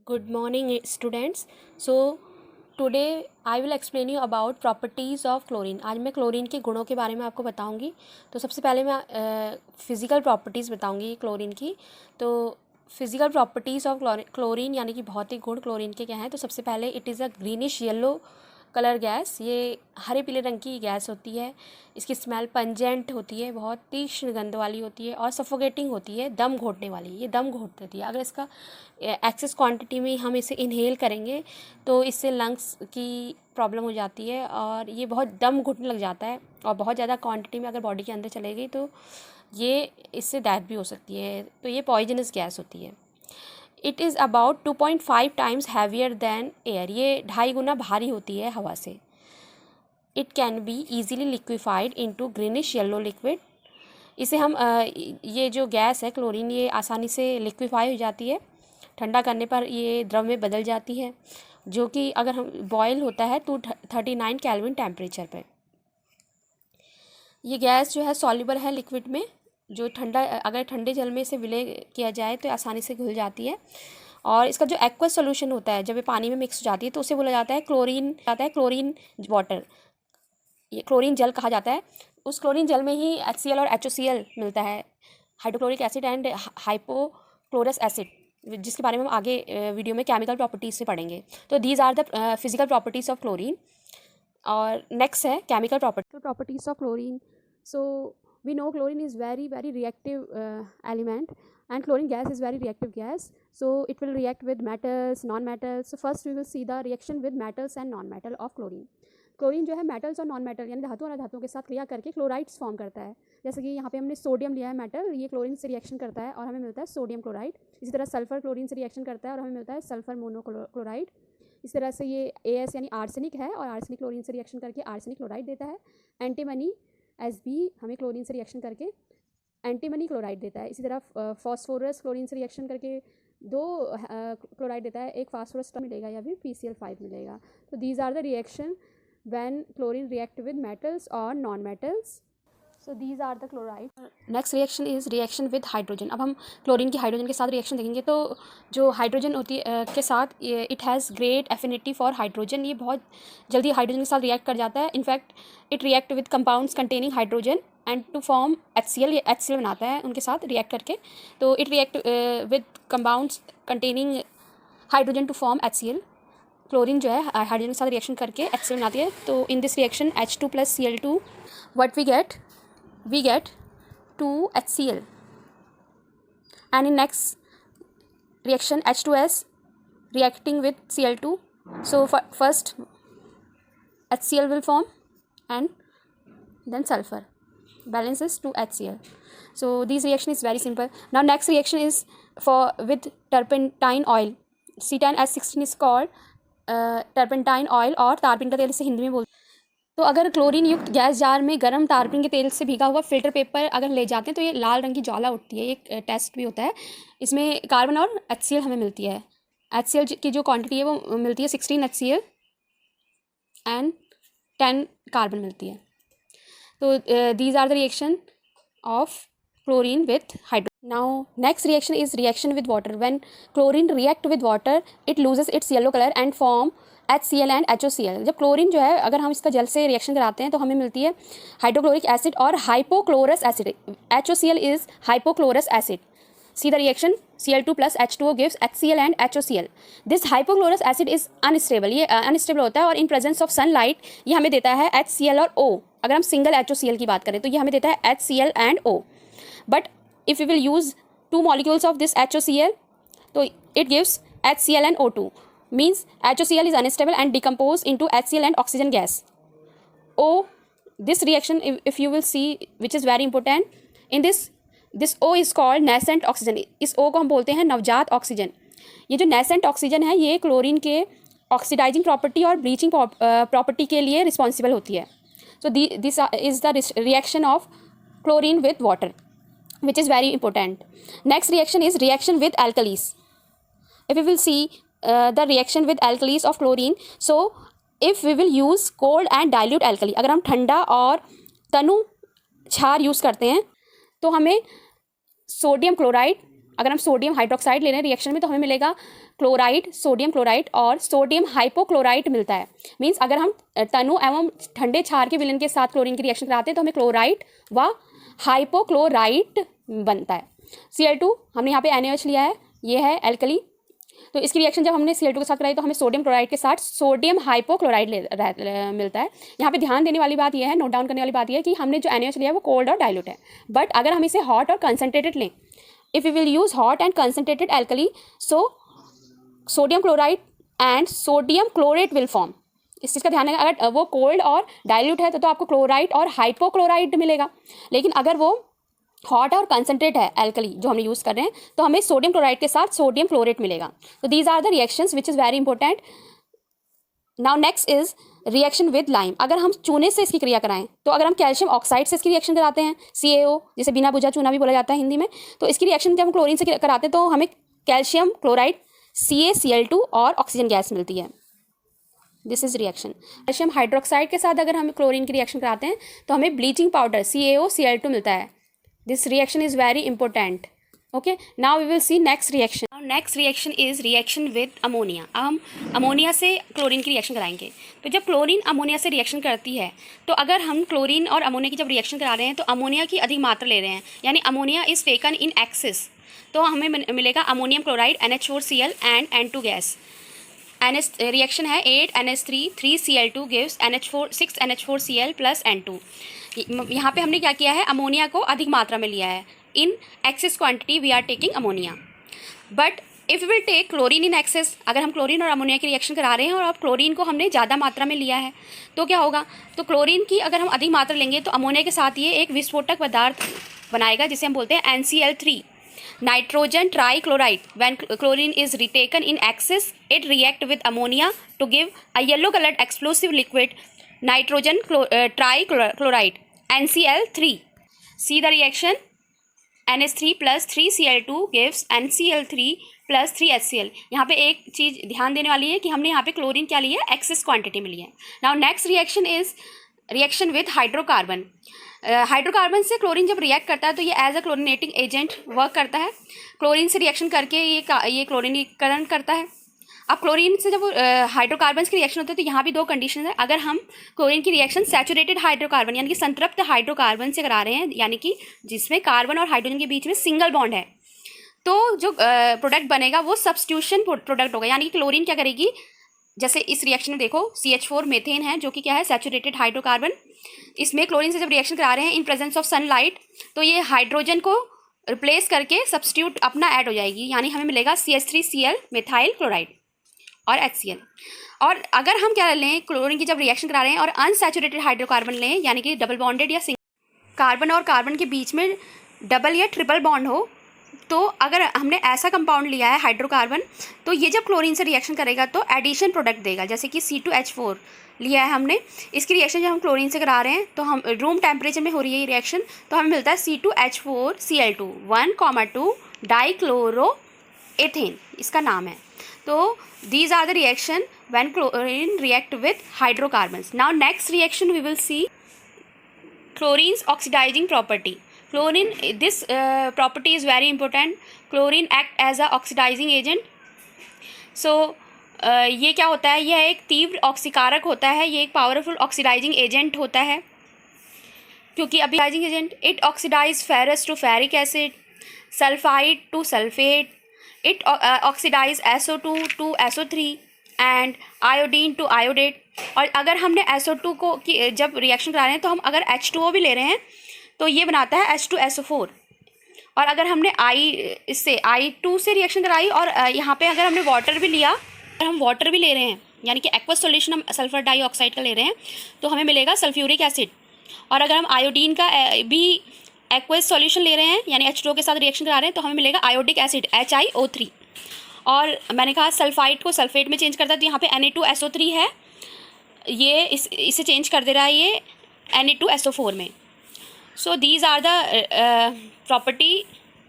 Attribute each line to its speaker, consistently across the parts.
Speaker 1: Good morning, students. So today I will explain you about properties of chlorine. आज मैं chlorine के गुणों के बारे में आपको बताऊंगी. तो सबसे पहले मैं फिज़िकल प्रॉपर्टीज़ बताऊंगी क्लोरीन की. तो फिज़िकल प्रॉपर्टीज़ ऑफ क्लोरीन यानी कि भौतिक गुण क्लोरीन के क्या हैं. तो सबसे पहले it is a greenish yellow colour gas. ये हरे पीले रंग की गैस होती है. इसकी स्मेल पंजेंट होती है, बहुत तीक्ष्ण गंध वाली होती है और सफोकेटिंग होती है, दम घोटने वाली. ये दम घोट देती है. अगर इसका एक्सेस क्वांटिटी में हम इसे इनहेल करेंगे तो इससे लंग्स की प्रॉब्लम हो जाती है और ये बहुत दम घुटने लग जाता है. और बहुत ज़्यादा क्वांटिटी में अगर बॉडी के अंदर चलेगी तो ये इससे डेथ भी हो सकती है. तो ये पॉइजनस गैस होती है. It is about 2.5 times heavier than air. ये 2.5 गुना भारी होती है हवा से. It can be easily liquefied into greenish yellow liquid. इसे हम ये जो गैस है क्लोरीन, ये आसानी से लिक्विफाई हो जाती है. ठंडा करने पर ये द्रव में बदल जाती है, जो कि अगर हम बॉयल होता है 239 केल्विन टेम्परेचर पे. ये गैस जो है सॉल्युबल है लिक्विड में. जो अगर ठंडे जल में इसे विलय किया जाए तो आसानी से घुल जाती है. और इसका जो एक्वस सोल्यूशन होता है, जब ये पानी में मिक्स हो जाती है तो उसे बोला जाता है क्लोरीन वाटर. ये क्लोरीन जल कहा जाता है. उस क्लोरीन जल में ही HCl और HOCl मिलता है, hydrochloric acid and hypochlorous acid, जिसके बारे में हम आगे वीडियो में केमिकल प्रॉपर्टीज़ से पढ़ेंगे. तो these are the physical properties of chlorine. और नेक्स्ट है chemical properties of chlorine. So we know chlorine is very reactive element and chlorine gas is very reactive gas, so it will react with metals, non-metals. So first we will see the reaction with metals and non-metal of chlorine. Chlorine जो है metals और non metal यानी धातु और अधातुओं के साथ क्रिया करके क्लोराइड्स फॉर्म करता है. जैसे कि यहाँ पे हमने सोडियम लिया है मेटल, ये क्लोरीन से रिएक्शन करता है और हमें मिलता है सोडियम क्लोराइड. इसी तरह सल्फर क्लोरीन से रिएक्शन करता है और हमें मिलता है सल्फर मोनोक्लोराइड. इस तरह से ये AS यानी आर्सेनिक है और आर्सेनिक क्लोरीन से रिएक्शन करके आर्सेनिक क्लोराइड देता है. एंटीमनी SB हमें क्लोरीन से रिएक्शन करके एंटीमनी क्लोराइड देता है. इसी तरह फॉस्फोरस क्लोरीन से रिएक्शन करके 2 क्लोराइड देता है, एक फास्फोरस मिलेगा या फिर PCl5 मिलेगा. तो these are the reaction when chlorine react with metals or non-metals. So these are the chloride. Next reaction is reaction with hydrogen. अब हम क्लोरीन की हाइड्रोजन के साथ रिएक्शन देखेंगे. तो जो हाइड्रोजन होती है के साथ it has great affinity for hydrogen. ये बहुत जल्दी हाइड्रोजन के साथ रिएक्ट कर जाता है. In fact it react with compounds containing hydrogen and to form HCl. ये HCl बनाता है उनके साथ रिएक्ट करके. तो it react with compounds containing hydrogen to form HCl. Chlorine जो है हाइड्रोजन के साथ रिएक्शन करके HCl बनाती है. तो in this reaction H2 + Cl2 what we get 2 HCl. And in next reaction H2S reacting with Cl2. So first HCl will form and then sulfur. Balance is 2 HCl. So this reaction is very simple. Now next reaction is with turpentine oil. C10H16 is called turpentine oil और तारपीन का तेल इसे हिंदी में बोलते हैं. तो अगर chlorine युक्त गैस जार में गर्म तारपीन के तेल से भीगा हुआ फिल्टर पेपर अगर ले जाते हैं तो ये लाल रंग की ज्वाला उठती है. एक टेस्ट भी होता है. इसमें कार्बन और HCl हमें मिलती है. HCl की जो क्वांटिटी है वो मिलती है 16 HCl एंड 10 कार्बन मिलती है. तो these are the reaction of chlorine with hydrogen. Now next reaction is reaction with water. When chlorine react with water, it loses its yellow color and form HCl and HOCl. जब chlorine जो है अगर हम इसका जल से reaction कराते हैं तो हमें मिलती है हाइड्रोक्लोरिक एसिड और hypochlorous acid. HOCl is hypochlorous acid. See the reaction Cl2 + H2O gives HCl and HOCl. This hypochlorous acid is unstable. ये अनस्टेबल होता है और in presence of sunlight ये हमें देता है HCl और O. अगर हम सिंगल HOCl की बात करें तो ये हमें देता है HCl and O. But if we will use 2 molecules of this HOCl, so it gives HCl and O2. Means HOCl is unstable and decompose into HCl and oxygen gas. This reaction, if you will see, which is very important, in this O is called nascent oxygen. इस O को हम बोलते हैं नवजात oxygen. ये जो nascent oxygen है ये क्लोरीन के ऑक्सीडाइजिंग प्रॉपर्टी और ब्लीचिंग प्रॉपर्टी के लिए रिस्पॉन्सिबल होती है. So this is the reaction of chlorine with water, which is very important. Next reaction is reaction with alkalis. If we will see the reaction with alkalis of chlorine, so if we will use cold and dilute alkali, अगर हम ठंडा और तनु क्षार use करते हैं तो हमें sodium chloride अगर हम सोडियम हाइड्रोक्साइड ले रहे हैं रिएक्शन में तो हमें मिलेगा क्लोराइड, सोडियम क्लोराइड और सोडियम हाइपोक्लोराइट मिलता है। मीन्स अगर हम तनु एवं ठंडे क्षार के विलयन के साथ क्लोरीन की रिएक्शन कराते हैं तो हमें क्लोराइड व हाइपोक्लोराइट बनता है। Cl2 हमने यहाँ पे NaOH लिया है, ये है एल्कली, तो इसकी रिएक्शन जब हमने Cl2 के साथ कराई तो हमें सोडियम क्लोराइड के साथ सोडियम हाइपोक्लोराइड मिलता है। यहाँ पे ध्यान देने वाली बात यह है, नोट डाउन करने वाली बात यह है कि हमने जो NaOH लिया है वो कोल्ड और डाइल्यूट है, बट अगर हम इसे हॉट और कंसनट्रेटेड लें, if we will use hot and concentrated alkali, so sodium chloride and sodium chlorate will form. इस चीज़ का ध्यान है, अगर वो कोल्ड और डाइल्यूट है तो आपको क्लोराइड और हाइपोक्लोराइड मिलेगा, लेकिन अगर वो हॉट और कंसनट्रेट है एल्कली जो हम यूज़ कर रहे हैं तो हमें सोडियम क्लोराइड के साथ सोडियम क्लोरेट मिलेगा। तो these are the reactions which is very important. Now next is reaction with lime. अगर हम चूने से इसकी क्रिया कराएं तो अगर हम कैल्शियम ऑक्साइड से इसकी रिएक्शन कराते हैं, CaO जिसे बिना बुझा चूना भी बोला जाता है हिंदी में, तो इसकी रिएक्शन जब हम क्लोरीन से कराते हैं तो हमें कैल्शियम क्लोराइड CaCl2 और ऑक्सीजन गैस मिलती है। This is reaction. Calcium hydroxide के साथ अगर हम क्लोरीन की रिएक्शन कराते हैं तो हमें ब्लीचिंग पाउडर CaOCl2 मिलता है। This reaction is very important. Okay, now we will see next reaction. Next reaction is reaction with ammonia. अब हम अमोनिया से क्लोरीन की रिएक्शन कराएंगे। तो जब क्लोरीन अमोनिया से रिएक्शन करती है तो अगर हम क्लोरीन और अमोनिया की जब रिएक्शन करा रहे हैं तो अमोनिया की अधिक मात्रा ले रहे हैं, यानी ammonia is taken in excess, तो हमें मिलेगा ammonium chloride NH4Cl and N2 gas. Reaction है 8NH3 3Cl2 gives 6 NH4Cl plus N2। यहाँ पे हमने क्या किया है, अमोनिया को अधिक मात्रा में लिया है। In excess quantity we are taking ammonia, but if will take chlorine in excess, अगर हम क्लोरीन और अमोनिया की रिएक्शन करा रहे हैं और अब क्लोरीन को हमने ज़्यादा मात्रा में लिया है तो क्या होगा, तो क्लोरीन की अगर हम अधिक मात्रा लेंगे तो अमोनिया के साथ ये एक विस्फोटक पदार्थ बनाएगा जिसे हम बोलते हैं NCl3, nitrogen trichloride. When chlorine is retaken in excess it react with ammonia to give a yellow coloured explosive liquid nitrogen trichloride NCl3। See the reaction, NH3 plus 3Cl2 gives NCl3 plus 3HCl। यहाँ पे एक चीज़ ध्यान देने वाली है कि हमने यहाँ पे क्लोरीन क्या लिया है, एक्सेस क्वांटिटी में लिया है। Now next reaction is reaction with hydrocarbon. Hydrocarbon से क्लोरीन जब रिएक्ट करता है तो ये एज अ क्लोरीनेटिंग एजेंट वर्क करता है। क्लोरीन से रिएक्शन करके ये क्लोरीनीकरण करता है। अब क्लोरीन से जब हाइड्रोकार्बन की रिएक्शन होती है तो यहाँ भी दो कंडीशन है। अगर हम क्लोरीन की रिएक्शन सैचुरेटेड हाइड्रोकार्बन यानी कि संतृप्त हाइड्रोकार्बन से करा रहे हैं, यानी कि जिसमें कार्बन और हाइड्रोजन के बीच में सिंगल बॉन्ड है, तो जो प्रोडक्ट बनेगा वो सब्स्टिट्यूशन प्रोडक्ट होगा। यानी कि क्लोरीन क्या करेगी, जैसे इस रिएक्शन में देखो CH4 मेथेन है जो कि क्या है, सैचुरेटेड हाइड्रोकार्बन। इसमें क्लोरीन से जब रिएक्शन करा रहे हैं इन प्रेजेंस ऑफ सनलाइट तो ये हाइड्रोजन को रिप्लेस करके सब्स्टिट्यूट अपना ऐड हो जाएगी, यानी हमें मिलेगा CH3Cl मिथाइल क्लोराइड और HCl। और अगर हम क्या लें, क्लोरीन की जब रिएक्शन करा रहे हैं और अनसैचुरेटेड हाइड्रोकार्बन लें, यानी कि डबल बॉन्डेड या सिंगल कार्बन और कार्बन के बीच में डबल या ट्रिपल बॉन्ड हो, तो अगर हमने ऐसा कंपाउंड लिया है हाइड्रोकार्बन तो ये जब क्लोरीन से रिएक्शन करेगा तो एडिशन प्रोडक्ट देगा। जैसे कि C2H4 लिया है हमने, इसकी रिएक्शन जब हम क्लोरीन से करा रहे हैं तो हम रूम टेम्परेचर में हो रही है ये रिएक्शन, तो हमें मिलता है C2H4Cl2 1,2 डाइक्लोरोएथेन, इसका नाम है। तो these are the reaction when chlorine react with hydrocarbons. Now next reaction we will see chlorine's oxidizing property. Chlorine, this property is very important. Chlorine act as a oxidizing agent. So ये क्या होता है, यह एक तीव्र ऑक्सीकारक होता है, ये एक पावरफुल ऑक्सीडाइजिंग एजेंट होता है। क्योंकि अभी oxidising agent it oxidise ferrous to ferric acid, sulphide to sulphate, it oxidize SO2 to SO3 and iodine to iodate। और अगर हमने SO2 को की जब रिएक्शन करा रहे हैं तो हम अगर H2O भी ले रहे हैं तो ये बनाता है H2SO4। और अगर हमने इससे I2 से रिएक्शन कराई और यहाँ पे अगर हमने वाटर भी लिया, अगर हम वाटर भी ले रहे हैं यानी कि एक्वस सॉल्यूशन हम सल्फर डाइऑक्साइड का ले रहे हैं तो हमें मिलेगा सल्फ्यूरिक एसिड। और अगर हम आयोडीन का भी एक्वस सॉल्यूशन ले रहे हैं यानी H2O के साथ रिएक्शन करा रहे हैं तो हमें मिलेगा आयोडिक एसिड HiO3। और मैंने कहा सल्फाइड को सल्फेट में चेंज करता है तो यहाँ पे Na2SO3 है, ये इसे चेंज कर दे रहा है ये Na2SO4 में। So these are the property,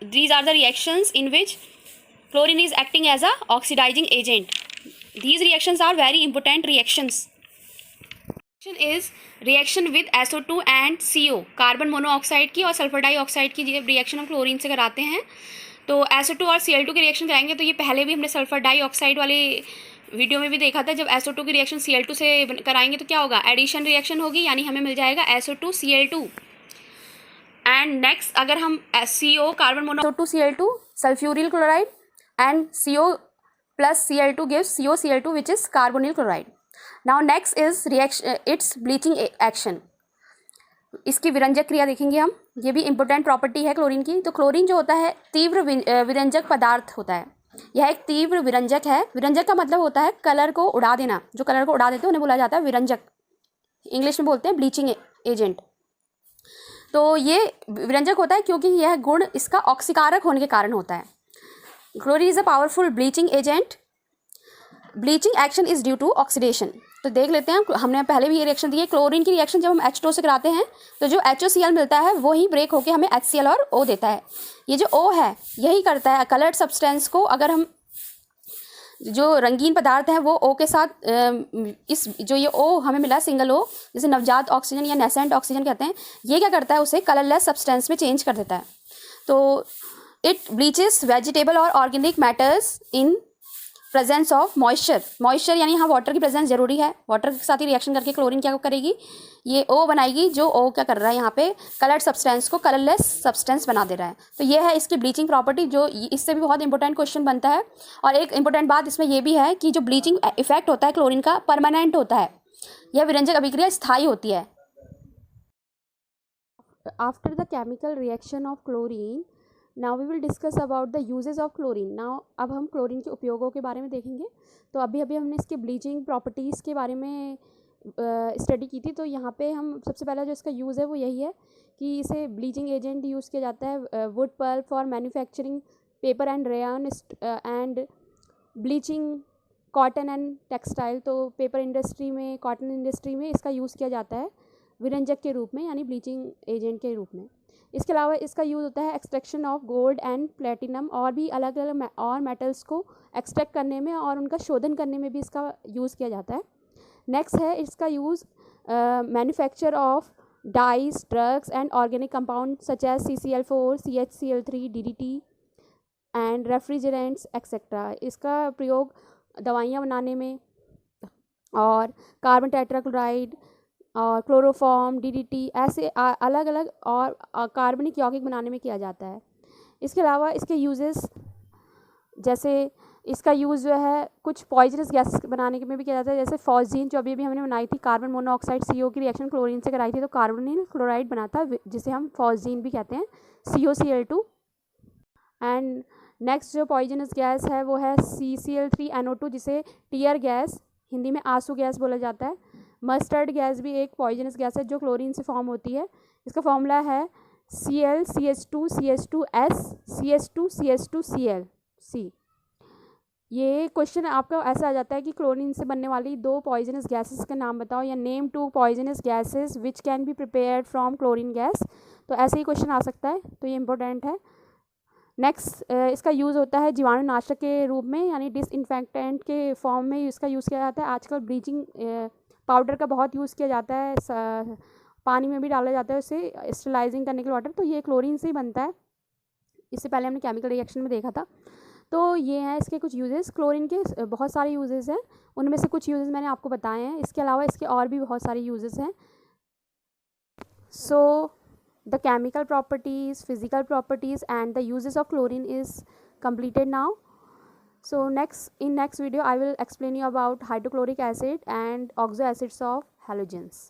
Speaker 1: these are the reactions in which chlorine is acting as a oxidising agent. These reactions are very important reactions. Is reaction with SO2 and CO, carbon monoxide की और sulphur dioxide की reaction हम chlorine से कराते हैं तो SO2 और Cl2 की रिएक्शन कराएंगे। तो ये पहले भी हमने सल्फर डाइऑक्साइड वाले वीडियो में भी देखा था। जब SO2 की रिएक्शन Cl2 से कराएंगे तो क्या होगा, एडिशन रिएक्शन होगी, यानी हमें मिल जाएगा SO2 Cl2। एंड नेक्स्ट अगर हम CO carbon mono SO2 Cl2 sulphuryl chloride and CO plus Cl2 gives CoCl2 which is carbonyl chloride. Now next is reaction, its bleaching action. इसकी विरंजक क्रिया देखेंगे हम। ये भी इंपॉर्टेंट प्रॉपर्टी है क्लोरीन की। तो क्लोरीन जो होता है तीव्र विरंजक पदार्थ होता है। यह एक तीव्र विरंजक है। विरंजक का मतलब होता है कलर को उड़ा देना। जो कलर को उड़ा देते हैं उन्हें बोला जाता है विरंजक। इंग्लिश में बोलते हैं ब्लीचिंग एजेंट। तो ये विरंजक होता है क्योंकि यह गुण इसका ऑक्सीकारक होने के कारण होता है। Chlorine is a powerful bleaching agent. Bleaching action is due to oxidation. तो देख लेते हैं, हमने पहले भी ये रिएक्शन दी है। क्लोरीन की रिएक्शन जब हम H2O से कराते हैं तो जो HOCl मिलता है वो ही ब्रेक होकर हमें HCl और O देता है। ये जो O है यही करता है कलर्ड सब्सटेंस को, अगर हम जो रंगीन पदार्थ हैं वो O के साथ इस जो ये O हमें मिला सिंगल O, जिसे नवजात ऑक्सीजन या नेसेंट ऑक्सीजन कहते हैं, ये क्या करता है उसे कलरलेस सब्सटेंस में चेंज कर देता है। तो इट ब्लीचेस वेजिटेबल और organic matters in presence of moisture यानी यहाँ वाटर की प्रेजेंस जरूरी है। वाटर के साथ ही रिएक्शन करके क्लोरीन क्या करेगी, ये O बनाएगी, जो O क्या कर रहा है यहाँ पे कलर्ड सब्सटेंस को कलरलेस सब्सटेंस बना दे रहा है। तो ये है इसकी ब्लीचिंग प्रॉपर्टी, जो इससे भी बहुत इंपॉर्टेंट क्वेश्चन बनता है। और एक इंपॉर्टेंट बात इसमें ये भी है कि जो ब्लीचिंग इफेक्ट होता है क्लोरीन का परमानेंट होता है। यह विरंजक अभिक्रिया स्थायी होती है। After the chemical reaction of chlorine now we will discuss about the uses of chlorine. Now अब हम क्लोरीन के उपयोगों के बारे में देखेंगे। तो अभी हमने इसके ब्लीचिंग प्रॉपर्टीज़ के बारे में स्टडी की थी। तो यहाँ पे हम सबसे पहला जो इसका यूज़ है वो यही है कि इसे ब्लीचिंग एजेंट यूज़ किया जाता है wood pulp for manufacturing paper and rayon and bleaching cotton and textile. तो पेपर इंडस्ट्री में, कॉटन इंडस्ट्री में इसका यूज़ किया जाता है विरंजक के रूप में, यानी ब्लीचिंग एजेंट के रूप में। इसके अलावा इसका यूज़ होता है extraction of gold and platinum, और भी अलग अलग और मेटल्स को एक्सट्रैक्ट करने में और उनका शोधन करने में भी इसका यूज़ किया जाता है। नेक्स्ट है इसका use manufacture of dyes, drugs and organic compound such as CCl4, CHCl3, DDT and refrigerants etcetera. इसका प्रयोग दवाइयाँ बनाने में और कार्बन टेट्राक्लोराइड और क्लोरोफॉर्म, DDT ऐसे अलग अलग और कार्बनिक यौगिक बनाने में किया जाता है। इसके अलावा इसके यूजेस, जैसे इसका यूज़ जो है कुछ पॉइजनस गैस बनाने में भी किया जाता है। जैसे फॉस्जीन जो अभी हमने बनाई थी, कार्बन मोनोऑक्साइड CO की रिएक्शन क्लोरीन से कराई थी तो कार्बोनिल क्लोराइड बना था, जिसे हम फॉस्जीन भी कहते हैं, COCl2। एंड नेक्स्ट जो पॉइजनस गैस है वो है CCl3NO2, जिसे टीयर गैस, हिंदी में आंसू गैस बोला जाता है। मस्टर्ड गैस भी एक पॉइजनस गैस है जो क्लोरीन से फॉर्म होती है। इसका फॉर्मूला है Cl CH2 CH2S CH2 CH2Cl C। ये क्वेश्चन आपका ऐसा आ जाता है कि क्लोरीन से बनने वाली 2 पॉइजनस गैसेस के नाम बताओ, या name 2 poisonous gases which can be prepared from chlorine gas. तो ऐसे ही क्वेश्चन आ सकता है, तो ये इंपॉर्टेंट है। नेक्स्ट इसका यूज़ होता है जीवाणुनाशक के रूप में, यानी डिसइंफेक्टेंट के फॉर्म में इसका यूज़ किया जाता है। आजकल ब्लीचिंग पाउडर का बहुत यूज़ किया जाता है, पानी में भी डाला जाता है उसे स्टरलाइजिंग करने के लिए वाटर। तो ये क्लोरीन से ही बनता है। इससे पहले हमने केमिकल रिएक्शन में देखा था। तो ये हैं इसके कुछ यूजेस। क्लोरीन के बहुत सारे यूजेस हैं, उनमें से कुछ यूजेस मैंने आपको बताए हैं। इसके अलावा इसके और भी बहुत सारे यूजेस हैं। सो the chemical properties, physical properties and the uses of chlorine is completed now. So in next video I will explain you about hydrochloric acid and oxo acids of halogens.